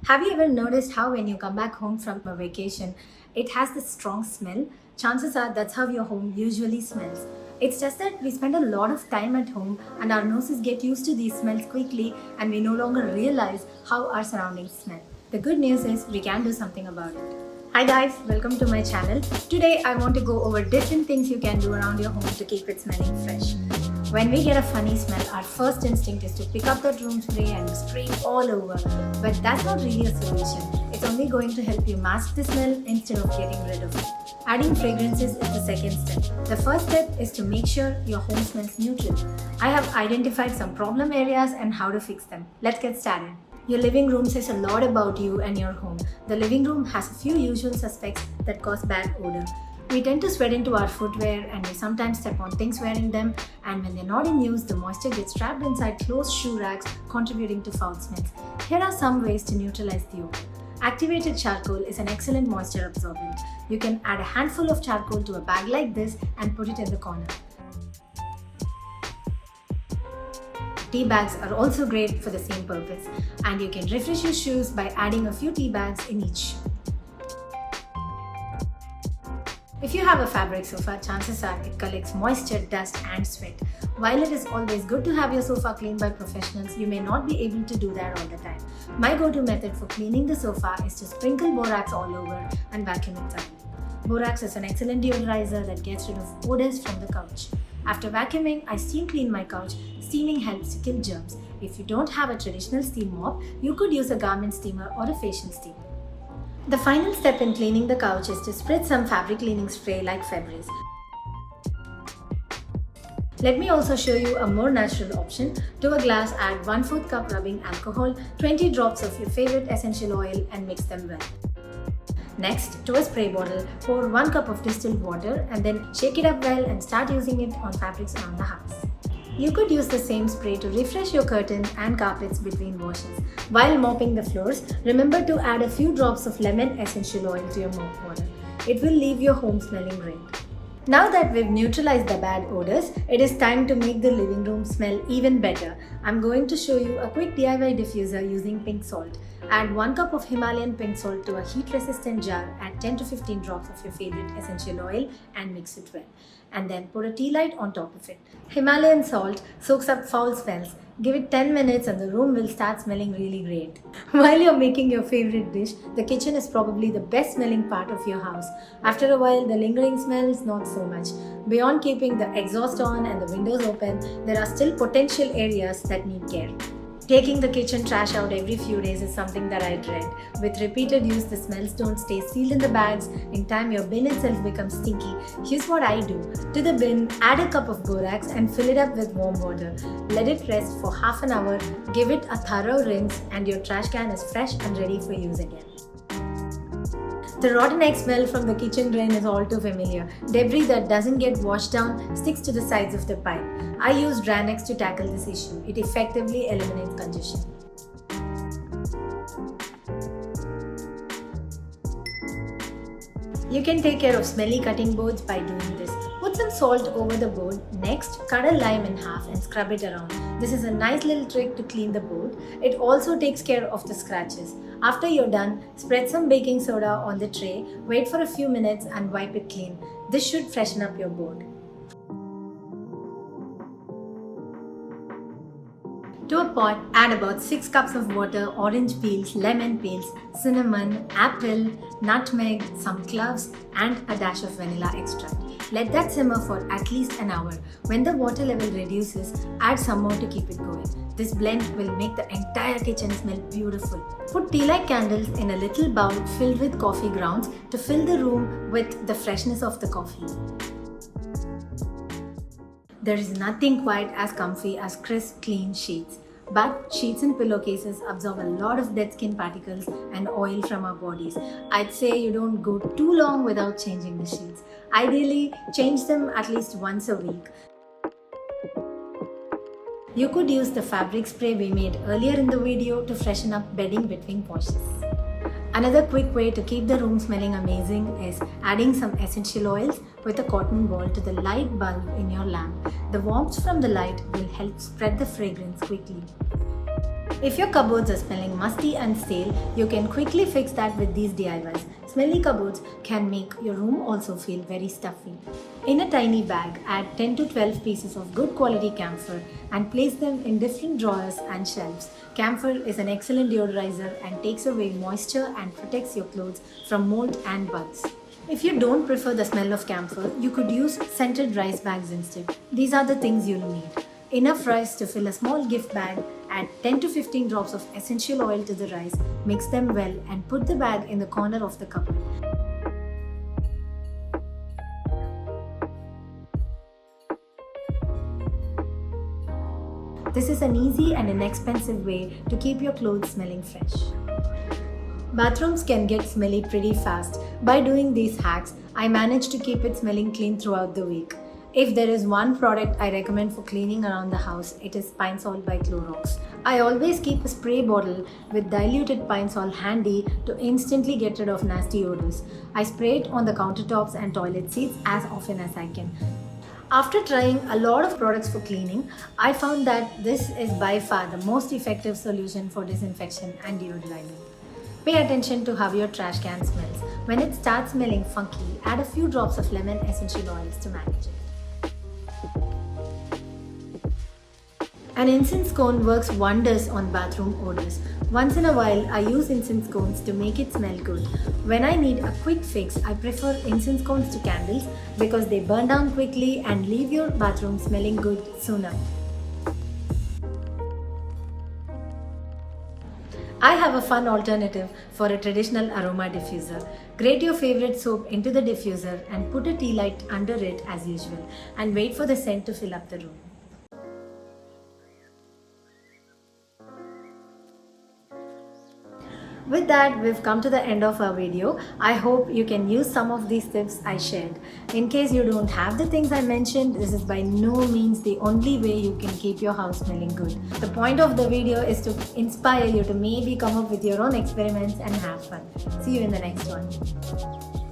Have you ever noticed how when you come back home from a vacation, it has this strong smell? Chances are that's how your home usually smells. It's just that we spend a lot of time at home and our noses get used to these smells quickly and we no longer realize how our surroundings smell. The good news is we can do something about it. Hi guys, welcome to my channel. Today I want to go over different things you can do around your home to keep it smelling fresh. When we get a funny smell, our first instinct is to pick up that room spray and spray it all over. But that's not really a solution. It's only going to help you mask the smell instead of getting rid of it. Adding fragrances is the second step. The first step is to make sure your home smells neutral. I have identified some problem areas and how to fix them. Let's get started. Your living room says a lot about you and your home. The living room has a few usual suspects that cause bad odor. We tend to sweat into our footwear and we sometimes step on things wearing them, and when they're not in use, the moisture gets trapped inside closed shoe racks, contributing to foul smells. Here are some ways to neutralize the odor. Activated charcoal is an excellent moisture absorbent. You can add a handful of charcoal to a bag like this and put it in the corner. Tea bags are also great for the same purpose, and you can refresh your shoes by adding a few tea bags in each shoe. If you have a fabric sofa, chances are it collects moisture, dust and sweat. While it is always good to have your sofa cleaned by professionals, you may not be able to do that all the time. My go-to method for cleaning the sofa is to sprinkle borax all over and vacuum it thoroughly. Borax is an excellent deodorizer that gets rid of odors from the couch. After vacuuming, I steam clean my couch. Steaming helps to kill germs. If you don't have a traditional steam mop, you could use a garment steamer or a facial steamer. The final step in cleaning the couch is to spritz some fabric cleaning spray like Febreze. Let me also show you a more natural option. To a glass, add 1/4 cup rubbing alcohol, 20 drops of your favorite essential oil and mix them well. Next, to a spray bottle, pour 1 cup of distilled water and then shake it up well and start using it on fabrics around the house. You could use the same spray to refresh your curtains and carpets between washes. While mopping the floors, remember to add a few drops of lemon essential oil to your mop water. It will leave your home smelling great. Now that we've neutralized the bad odors, it is time to make the living room smell even better. I'm going to show you a quick DIY diffuser using pink salt. Add 1 cup of Himalayan pink salt to a heat-resistant jar, add 10 to 15 drops of your favorite essential oil and mix it well. And then put a tea light on top of it. Himalayan salt soaks up foul smells. Give it 10 minutes and the room will start smelling really great. While you're making your favorite dish, the kitchen is probably the best smelling part of your house. After a while, the lingering smells not so much. Beyond keeping the exhaust on and the windows open, there are still potential areas that need care. Taking the kitchen trash out every few days is something that I dread. With repeated use, the smells don't stay sealed in the bags. In time, your bin itself becomes stinky. Here's what I do. To the bin, add a cup of borax and fill it up with warm water. Let it rest for half an hour, give it a thorough rinse, and your trash can is fresh and ready for use again. The rotten egg smell from the kitchen drain is all too familiar. Debris that doesn't get washed down sticks to the sides of the pipe. I use Dranex to tackle this issue. It effectively eliminates congestion. You can take care of smelly cutting boards by doing this. Put some salt over the board. Next, cut a lime in half and scrub it around. This is a nice little trick to clean the board. It also takes care of the scratches. After you're done, spread some baking soda on the tray, wait for a few minutes and wipe it clean. This should freshen up your board. To a pot, add about 6 cups of water, orange peels, lemon peels, cinnamon, apple, nutmeg, some cloves and a dash of vanilla extract. Let that simmer for at least an hour. When the water level reduces, add some more to keep it going. This blend will make the entire kitchen smell beautiful. Put tea-like candles in a little bowl filled with coffee grounds to fill the room with the freshness of the coffee. There is nothing quite as comfy as crisp, clean sheets. But sheets and pillowcases absorb a lot of dead skin particles and oil from our bodies. I'd say you don't go too long without changing the sheets. Ideally, change them at least once a week. You could use the fabric spray we made earlier in the video to freshen up bedding between washes. Another quick way to keep the room smelling amazing is adding some essential oils with a cotton ball to the light bulb in your lamp. The warmth from the light will help spread the fragrance quickly. If your cupboards are smelling musty and stale, you can quickly fix that with these DIYs. Smelly cupboards can make your room also feel very stuffy. In a tiny bag, add 10 to 12 pieces of good quality camphor and place them in different drawers and shelves. Camphor is an excellent deodorizer and takes away moisture and protects your clothes from mold and bugs. If you don't prefer the smell of camphor, you could use scented rice bags instead. These are the things you'll need. Enough rice to fill a small gift bag, add 10 to 15 drops of essential oil to the rice, mix them well and put the bag in the corner of the cupboard. This is an easy and inexpensive way to keep your clothes smelling fresh. Bathrooms can get smelly pretty fast. By doing these hacks, I managed to keep it smelling clean throughout the week. If there is one product I recommend for cleaning around the house, it is Pine Sol by Clorox. I always keep a spray bottle with diluted pine sol handy to instantly get rid of nasty odors. I spray it on the countertops and toilet seats as often as I can. After trying a lot of products for cleaning, I found that this is by far the most effective solution for disinfection and deodorizing. Pay attention to how your trash can smells. When it starts smelling funky, add a few drops of lemon essential oils to manage it. An incense cone works wonders on bathroom odors. Once in a while, I use incense cones to make it smell good. When I need a quick fix, I prefer incense cones to candles because they burn down quickly and leave your bathroom smelling good sooner. I have a fun alternative for a traditional aroma diffuser. Grate your favorite soap into the diffuser and put a tea light under it as usual and wait for the scent to fill up the room. With that, we've come to the end of our video. I hope you can use some of these tips I shared. In case you don't have the things I mentioned, this is by no means the only way you can keep your house smelling good. The point of the video is to inspire you to maybe come up with your own experiments and have fun. See you in the next one.